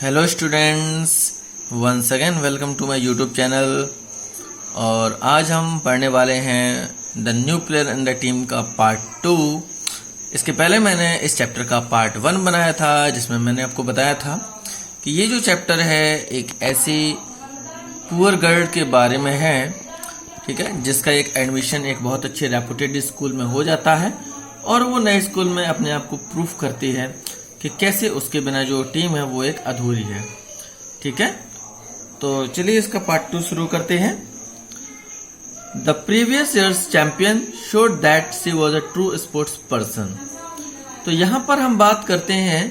Hello students, once again welcome to my YouTube channel. और आज हम पढ़ने वाले हैं the new player in the team का पार्ट 2। इसके पहले मैंने इस चैप्टर का पार्ट 1 बनाया था, जिसमें मैंने आपको बताया था कि ये जो चैप्टर है एक ऐसी पुअर गर्ल के बारे में है, ठीक है, जिसका एक एडमिशन एक बहुत अच्छे रेपुटेड स्कूल में हो जाता है और वो नए स्कूल में अपने आप को प्रूफ करती है कि कैसे उसके बिना जो टीम है वो एक अधूरी है। ठीक है, तो चलिए इसका पार्ट 2 शुरू करते हैं। The previous years champion showed that she was a true sports person. तो यहाँ पर हम बात करते हैं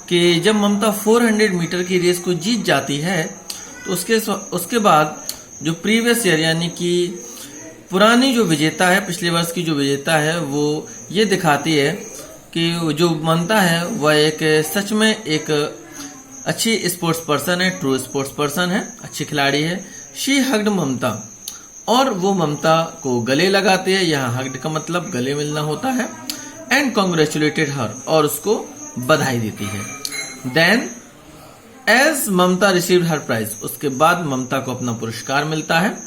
कि जब ममता 400 मीटर की रेस को जीत जाती है तो उसके बाद जो प्रीवियस ईयर यानी कि पुरानी जो विजेता है, पिछले वर्ष की जो विजेता है, वो ये दिखाती है कि जो ममता है वह एक सच में एक अच्छी स्पोर्ट्स पर्सन है, ट्रू स्पोर्ट्स पर्सन है, अच्छी खिलाड़ी है। शी हग्ड ममता, और वो ममता को गले लगाती है। यहाँ हग्ड का मतलब गले मिलना होता है। एंड कॉन्ग्रेचुलेटेड हर, और उसको बधाई देती है। देन एज ममता रिसीव्ड हर प्राइज, उसके बाद ममता को अपना पुरस्कार मिलता है।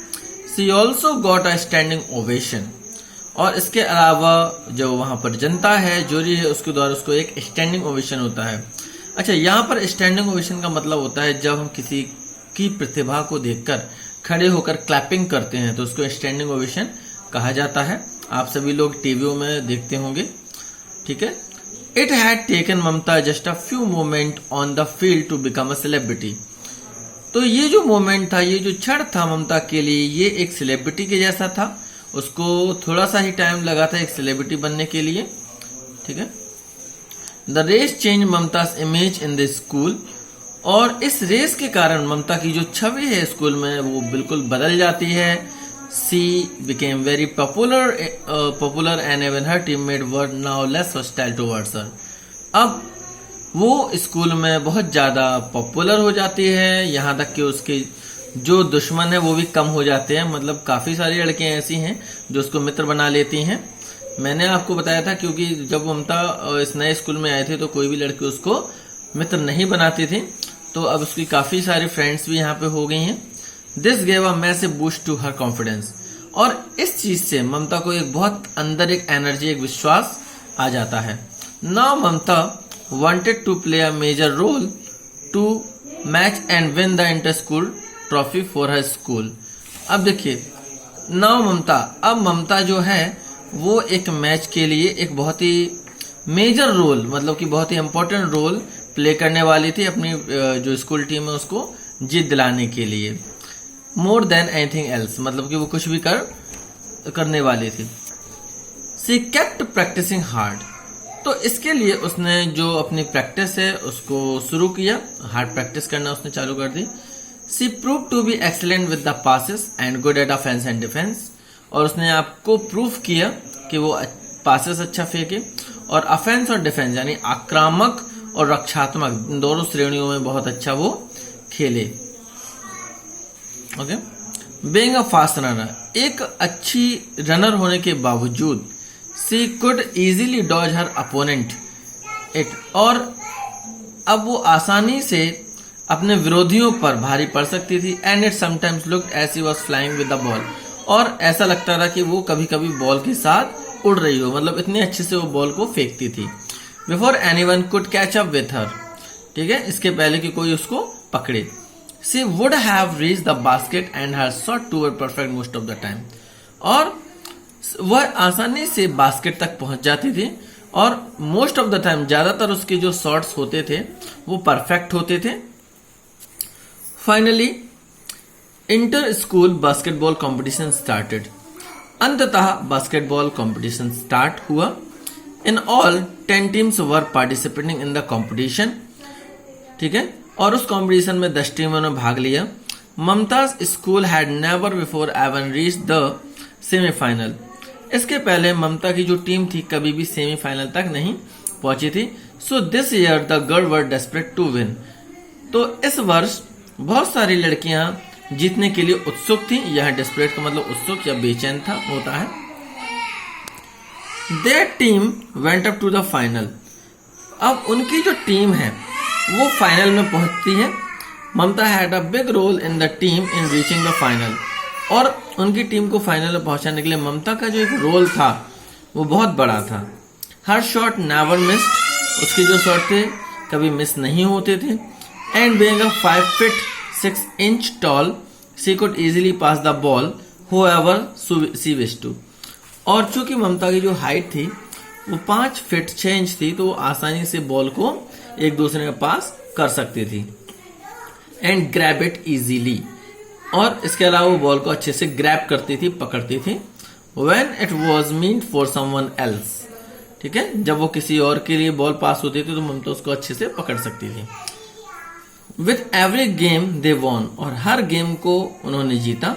She also got a standing ovation, और इसके अलावा जो वहां पर जनता है, जूरी है, उसके द्वारा उसको एक स्टैंडिंग ओवेशन होता है। अच्छा, यहाँ पर स्टैंडिंग ओवेशन का मतलब होता है जब हम किसी की प्रतिभा को देखकर खड़े होकर क्लैपिंग करते हैं तो उसको स्टैंडिंग ओवेशन कहा जाता है। आप सभी लोग टीवियों में देखते होंगे। ठीक है, it had taken Mamta just a few moment on the field to become a celebrity. तो ये जो मोमेंट था, ये जो क्षण था ममता के लिए, ये एक सेलिब्रिटी के जैसा था। उसको थोड़ा सा ही टाइम लगा था एक सेलिब्रिटी बनने के लिए। ठीक है, the race change Mamta's image in the school, और इस रेस के कारण ममता की जो छवि है स्कूल में वो बिल्कुल बदल जाती है। सी became very popular and even her teammate were now less hostile towards हर। अब वो स्कूल में बहुत ज्यादा पॉपुलर हो जाती है, यहाँ तक कि उसके जो दुश्मन है वो भी कम हो जाते हैं। मतलब काफी सारी लड़कियां ऐसी हैं जो उसको मित्र बना लेती हैं। मैंने आपको बताया था क्योंकि जब ममता इस नए स्कूल में आए थे तो कोई भी लड़की उसको मित्र नहीं बनाती थी, तो अब उसकी काफी सारी फ्रेंड्स भी यहाँ पे हो गई हैं। This gave a massive boost to her confidence, और इस चीज से ममता को एक बहुत अंदर एक एनर्जी, एक विश्वास आ जाता है। Now Mamta wanted to play a major role to match and win the inter-school trophy for her school। अब देखिए, नाउ ममता, अब ममता जो है वो एक मैच के लिए एक बहुत ही मेजर रोल, मतलब कि बहुत ही इंपॉर्टेंट रोल प्ले करने वाली थी अपनी जो स्कूल टीम है उसको जीत दिलाने के लिए। मोर देन एनीथिंग एल्स, मतलब कि वो कुछ भी करने वाली थी। शी केप्ट प्रैक्टिसिंग हार्ड, तो इसके लिए उसने जो अपनी प्रैक्टिस है उसको शुरू किया, हार्ड प्रैक्टिस करना उसने चालू कर दी। She prove to be excellent with the passes and good at offence and defence, और उसने आपको प्रूफ किया कि वो पासेस अच्छा फेंके और ऑफेंस और डिफेंस यानी आक्रामक और रक्षात्मक दोनों श्रेणियों में बहुत अच्छा वो खेले। Okay, being a fast runner, एक अच्छी रनर होने के बावजूद She could easily dodge her opponent it, और अब वो आसानी से अपने विरोधियों पर भारी पड़ सकती थी। And it sometimes looked as she was flying with the ball, और ऐसा लगता था कि वो कभी कभी बॉल के साथ उड़ रही हो, मतलब इतने अच्छे से वो बॉल को फेंकती थी। Before anyone could catch up with her, ठीक है, इसके पहले कि कोई उसको पकड़े। She would have reached the basket and her shot to were perfect most of the time, और वह आसानी से बास्केट तक पहुंच जाती थी और मोस्ट ऑफ द टाइम, ज्यादातर उसके जो शॉट्स होते थे वो परफेक्ट होते थे। Finally inter school basketball competition started, अंततः बास्केटबॉल कंपटीशन स्टार्ट हुआ। In all 10 teams were participating in the competition, ठीक है, और उस कंपटीशन में 10 टीमों ने भाग लिया। Mamta's school had never before even reach the semifinal, इसके पहले ममता की जो टीम थी कभी भी सेमीफाइनल तक नहीं पहुंची थी। So this year the girl were desperate to win, तो इस वर्ष बहुत सारी लड़कियां जीतने के लिए उत्सुक थी। यह डेस्परेट का मतलब उत्सुक या बेचैन था होता है। Their team went up to the final, अब उनकी जो टीम है वो फाइनल में पहुंचती है। Mamta had a big role in the team in reaching the final, और उनकी टीम को फाइनल में पहुंचाने के लिए ममता का जो एक रोल था वो बहुत बड़ा था। हर शॉट नेवर मिस्ड, उसके जो शॉट थे कभी मिस नहीं होते थे। And being a 5 feet 6 inch tall, she could easily pass the ball whoever she wished to। और चूंकि ममता की जो हाइट थी वो 5 फीट 6 इंच थी, तो वो आसानी से बॉल को एक दूसरे में पास कर सकती थी। एंड ग्रैब इट इजीली, और इसके अलावा वो बॉल को अच्छे से ग्रैब करती थी, पकड़ती थी। When it was meant for someone else, ठीक है, जब वो किसी और के लिए बॉल पास होती थी तो ममता उसको अच्छे से पकड़ सकती थी। With every game they won, और हर गेम को उन्होंने जीता।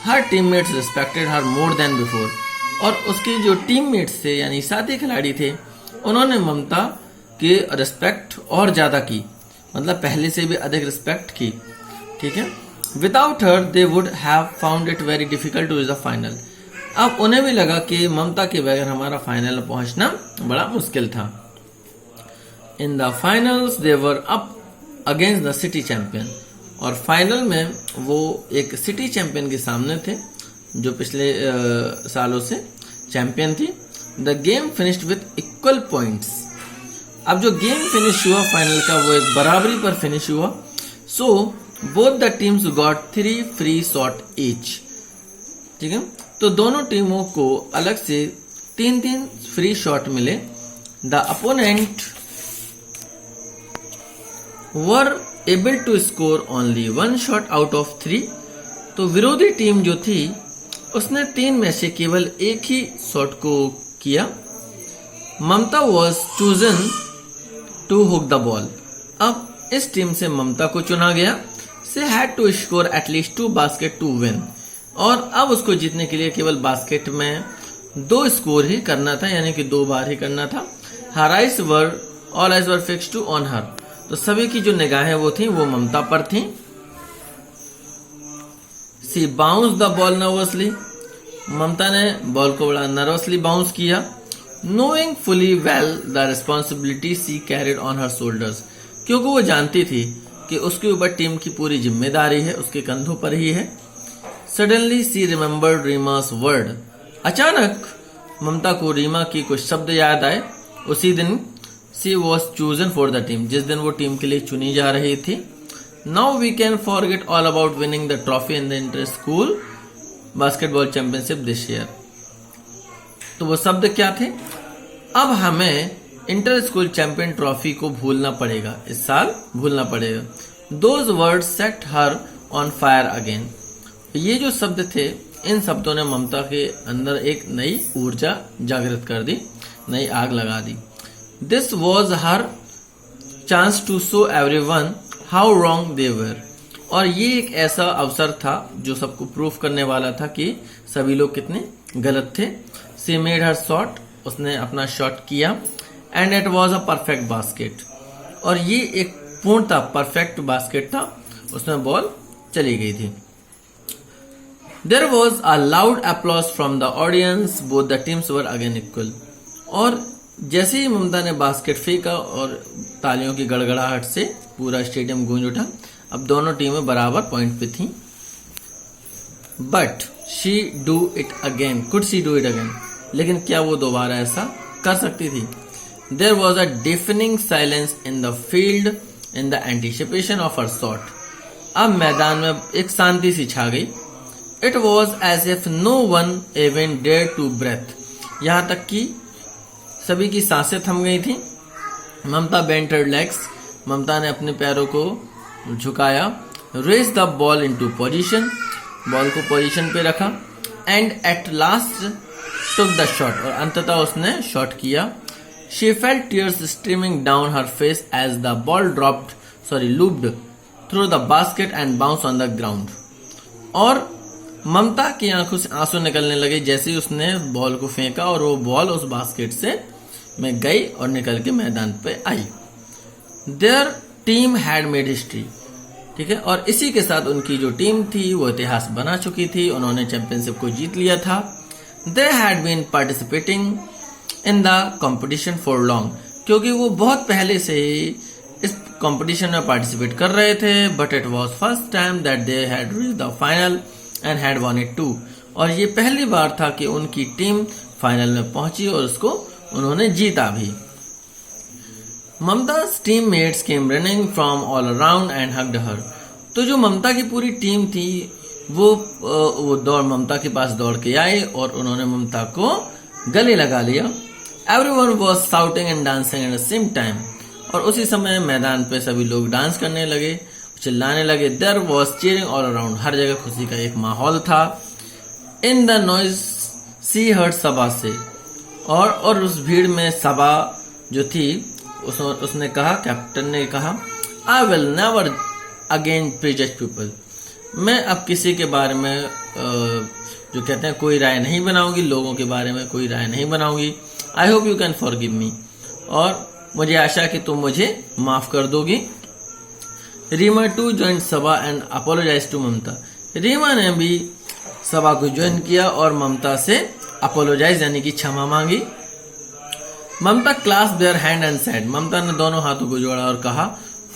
हर टीममेट्स रिस्पेक्टेड हर मोर देन बिफोर, और उसके जो टीममेट्स थे यानी साथी खिलाड़ी थे उन्होंने ममता की रिस्पेक्ट और ज्यादा की, मतलब पहले से भी अधिक रिस्पेक्ट की, ठीक है। Without her they would have found it very difficult to reach the final. अब उन्हें भी लगा कि ममता के बगैर हमारा फाइनल में पहुंचना बड़ा मुश्किल था। In the finals they were up against the city champion, और फाइनल में वो एक सिटी चैंपियन के सामने थे जो पिछले सालों से चैंपियन थी। The game finished with equal points. अब जो गेम फिनिश हुआ फाइनल का वो एक बराबरी पर फिनिश हुआ। So both the teams got 3 free shot each, ठीक है, तो दोनों टीमों को अलग से 3-3 फ्री शॉट मिले। The opponent were able to score only 1 shot out of 3, तो विरोधी टीम जो थी उसने 3 में से केवल एक ही शॉट को किया। Mamta was chosen to hook the ball. अब इस टीम से ममता को चुना गया। She had to score at least 2 basket to win, और अब उसको जीतने के लिए केवल बास्केट में 2 स्कोर ही करना था, यानी कि 2 बार ही करना था। Her eyes were all eyes were fixed to on her, तो सभी की जो निगाहें वो थी वो ममता पर थी। She bounce the ball nervously, Mamta ने बॉल को बड़ा नर्वसली बाउंस किया। Knowing fully well the responsibility she carried on her shoulders, क्योंकि वो जानती थी कि उसके ऊपर टीम की पूरी जिम्मेदारी है, उसके कंधों पर ही है। सडनली सी रिमेम्बर्ड रीमास वर्ड, अचानक ममता को रीमा की कुछ शब्द याद आए। उसी दिन she was chosen for the team, जिस दिन वो टीम के लिए चुनी जा रही थी। Now we can forget all about winning the trophy in the inter school basketball championship this year. तो वो शब्द क्या थे? अब हमें इंटर स्कूल चैंपियन ट्रॉफी को भूलना पड़ेगा, इस साल भूलना पड़ेगा। Those words set her on fire again, ये जो शब्द थे इन शब्दों ने ममता के अंदर एक नई ऊर्जा जागृत कर दी, नई आग लगा दी। This was her chance to show everyone how wrong they were, और ये एक ऐसा अवसर था जो सबको प्रूफ करने वाला था कि सभी लोग कितने गलत थे। सी मेड हर शॉट, उसने अपना शॉट किया। And it was a perfect basket, और ये एक पूर्णतः परफेक्ट बास्केट था, उसमें बॉल चली गई थी। There was a loud applause from the audience, both the teams were again equal, और जैसे ही ममता ने बास्केट फेंका और तालियों की गड़गड़ाहट से पूरा स्टेडियम गूंज उठा। अब दोनों टीमें बराबर पॉइंट पे थीं। But she do it again, could she do it again, लेकिन क्या वो दोबारा ऐसा कर सकती थी? There was a deafening silence in the field in the anticipation of her shot. अब मैदान में एक शांति सी छा गई। It was as if no one even dare to breathe, यहां तक कि सभी की सांसें थम गई थी। ममता बेंट हर लेग्स, ममता ने अपने पैरों को झुकाया। Raise the ball into position, ball को पोजीशन पे रखा। And at last took the shot, और अंततः उसने शॉट किया। She felt tears streaming down her face as the ball looped through the basket and bounce on the ground, और ममता की आंखों से आंसू निकलने लगे जैसे ही उसने बॉल को फेंका और वो बॉल उस बास्केट से में गई और निकल के मैदान पे आई। Their team had made history, ठीक है, और इसी के साथ उनकी जो टीम थी वो इतिहास बना चुकी थी, उन्होंने चैंपियनशिप को जीत लिया था। They had been participating in the competition for long, क्योंकि वो बहुत पहले से ही इस कंपटीशन में पार्टिसिपेट कर रहे थे, but it was first time that they had reached the final and had won it too. और ये पहली बार था कि उनकी टीम फाइनल में पहुंची और उसको उन्होंने जीता भी। ममता's teammates came running from all around and hugged her। तो जो ममता की पूरी टीम थी वो ममता के पास दौड़ के आए और उन्होंने ममता को गले लगा लिया। Everyone was shouting and dancing at the same time। और उसी समय मैदान पे सभी लोग डांस करने लगे, चिल्लाने लगे। There was cheering all around। हर जगह खुशी का एक माहौल था। In the noise she heard सबा से। और उस भीड़ में सबा जो थी उसने कहा, कैप्टन ने कहा, I will never again prejudge people. मैं अब किसी के बारे में जो कहते हैं कोई राय नहीं बनाऊंगी, लोगों के बारे में कोई राय नहीं बनाऊंगी। I hope you can forgive me. और मुझे आशा कि तुम मुझे माफ कर दोगी। Reema to join Saba and apologise to Mamta. Reema ने भी सबा को ज्वाइन किया और ममता से अपोलोजाइज यानी कि क्षमा मांगी। Mamta clasped their hand and said. Mamta ने दोनों हाथों को जोड़ा और कहा,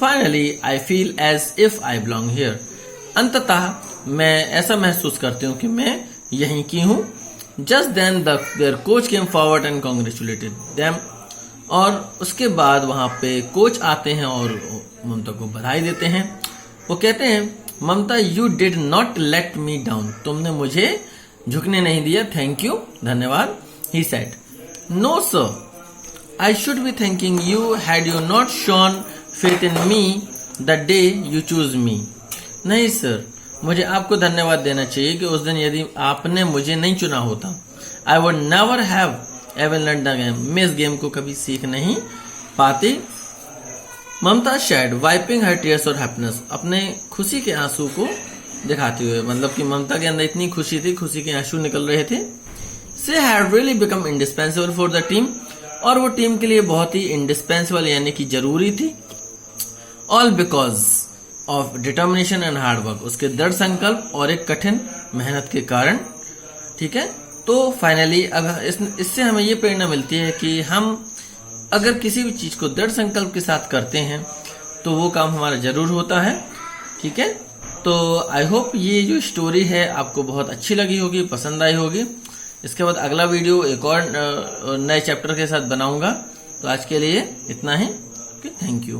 finally I feel as if I belong here. अंततः मैं ऐसा महसूस करती हूँ कि मैं यहीं की हूँ। Just then their coach came forward and congratulated them. और उसके बाद वहां पे कोच आते हैं और ममता को बधाई देते हैं। वो कहते हैं, Mamta you did not let me down. तुमने मुझे झुकने नहीं दिया, थैंक यू, धन्यवाद। He said, no sir, I should be thanking you had you not shown faith in me the day you choose me। नहीं सर, मुझे आपको धन्यवाद देना चाहिए कि उस दिन यदि आपने मुझे नहीं चुना होता। I would never have even learned the game। मैं इस गेम को कभी सीख नहीं पाती। ममता शेड वाइपिंग हर टीयर्स और हैप्पीनेस। अपने खुशी के आंसू को दिखाते हुए, मतलब कि ममता के अंदर इतनी खुशी थी, खुशी के आंसू निकल रहे थे। She had really become indispensable for the team। और वो टीम के लिए बहुत ही इंडिस्पेंसिबल यानी कि जरूरी थी। All because of determination and hard work. उसके दृढ़ संकल्प और एक कठिन मेहनत के कारण। ठीक है, तो फाइनली अब इससे हमें ये प्रेरणा मिलती है कि हम अगर किसी भी चीज को दृढ़ संकल्प के साथ करते हैं तो वो काम हमारा जरूर होता है। ठीक है, तो आई होप ये जो स्टोरी है आपको बहुत अच्छी लगी होगी, पसंद आई होगी। इसके बाद अगला वीडियो एक और नए चैप्टर के साथ बनाऊंगा। तो आज के लिए इतना ही। Thank you.